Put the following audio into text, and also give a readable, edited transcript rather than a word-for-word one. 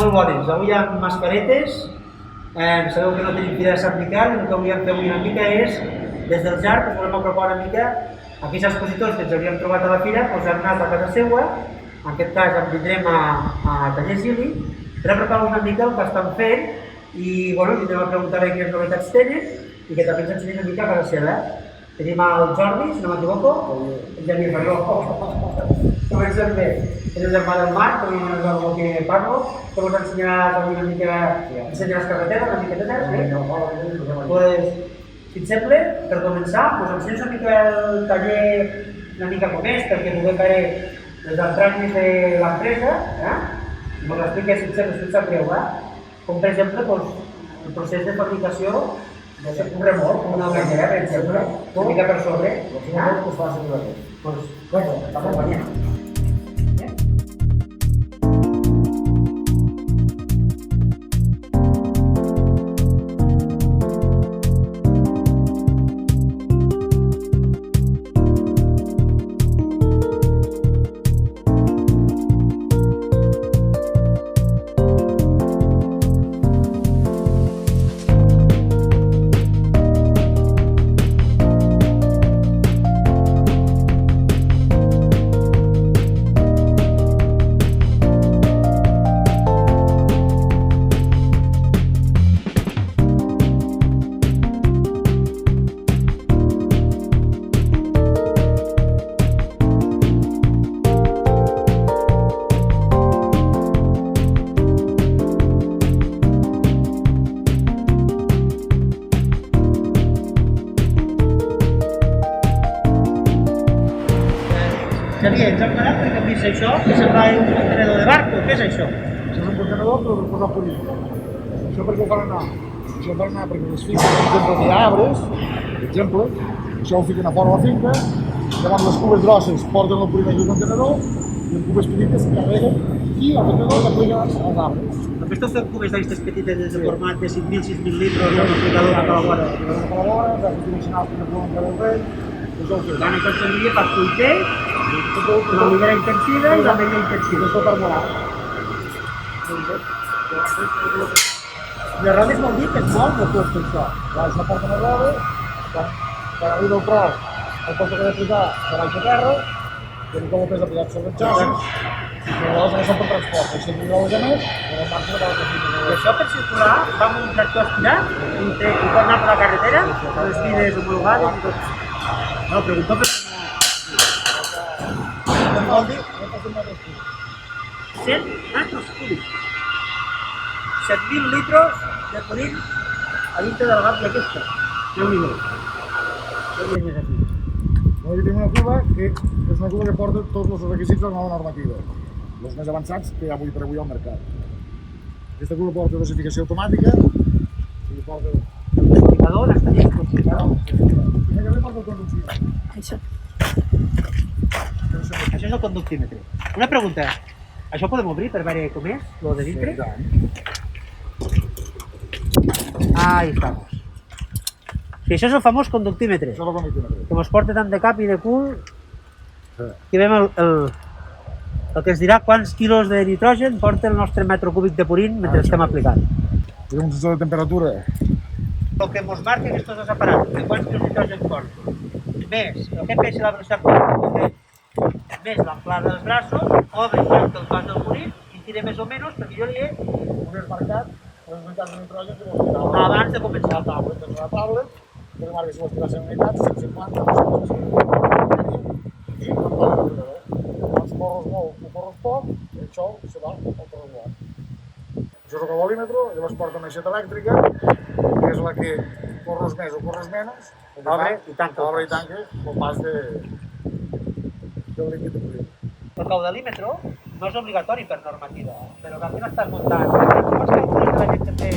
molt bones. Avui hi ha mascaretes, sabeu que no tenim fira de Sant Miquel, el que volíem fer avui una mica és, des del JAR, us volem apropar una mica aquells expositors que ens hauríem trobat a la fira, doncs hem anat a casa seva, en aquest cas en vindrem a Taller Gili, per apropar-vos una mica el que estan fent i bueno, vindrem a preguntar-li quines novetats tenen i que també ens ensenyin una mica a casa seva. Tenim el Jordi, si no m'equivoco, el Xavier Ferró. Comencem bé. És el germà del Marc, que és el que parlo, que us ensenyaràs avui una mica, ensenyar les carreteres, una mica de temps. Doncs, si et sembla, per començar, us ensenyes una mica el taller, una mica com és, perquè puguem veure les entranyes de l'empresa, i us expliques, si et sembla, si et sap greu, com per exemple, el procés de fabricació un remolc, una canyera, per exemple, una mica per sobre, si no, us fa seguir aquí. Doncs, bueno, t'acompanyem. Xavier, ens ha aclarat perquè hem vist això, que sembla un contenedor de barco, què és això? Això és un contenedor però per posar polir. Això per què ho fan anar? Això ho fan anar perquè les finques, per exemple, hi ha arbres, per exemple, això ho fiquen a fora de la finca, llavors les cubes grosses porten el polir al contenedor i les cubes petites se carreguen i el contenedor s'aplica als arbres. També esteu fent cubes d'aquestes petites de format de 5.000, 6.000 litres amb aplicador a cada vora? A cada vora, els dimensionals que no poden treure el rei, això ho fem. Tant això serviria per fruiter, la olivera intensiva i la mella intensiva. Això per morar. Les rodes vol dir que es mou o tot això? Això porta les rodes, quan arriba el tros, el posa que ha de posar de baix a terra, i un cop el pes aplicat sobre el xassis, i llavors no són per transport, el 100 mil de més, i el marxa de cada I això per circular va amb un tractor aspirat i pot anar per la carretera, les vides homologades i tot. No, pregunto per... Què vol dir? No passa metres cúbics. 100 metres cúbics. 7.000 litres de polir a dintre de la gàbia aquesta. Déu-n'hi-do. Què hi ha aquí? Aquí tenim una cuba que és una cuba que porta tots els requisits de la nova normativa, els més avançats que hi ha avui per avui al mercat. Aquesta cuba porta dosificació automàtica i porta... L'indicador, l'estadístic. I també porta el conducció. Això és el conductímetre. Una pregunta. Això ho podem obrir per veure com és, lo de dintre? Ahí estamos. Sí, això és el famós conductímetre. Això és el conductímetre. Que ens porta tant de cap i de cul. Aquí veiem el que ens dirà quants quilos de nitrogen porta el nostre metre cúbic de purín mentre estem aplicant. Tenim un sensor de temperatura. El que ens marca aquests dos aparatos, de quants quilos de nitrogen porta, més el GPS i la velocitat més l'amplada dels braços, obre el pas del purín i tira més o menys, perquè jo li he marcat les unitats de nitrogen que vostè abans de començar la tablet. Tens una tablet que marca si vostè va ser unitats, 150, 250, i el quadre. Quan corres molt o corres poc, això se va autorregular. Això és el cabolímetre, llavors porta una aixeta elèctrica, que és la que corres més o corres menys, obre i tanca el pas del líquid de pulir. El caudalímetre no és obligatori per normativa, però que aquí no estàs muntant. Pots calcular la gent que té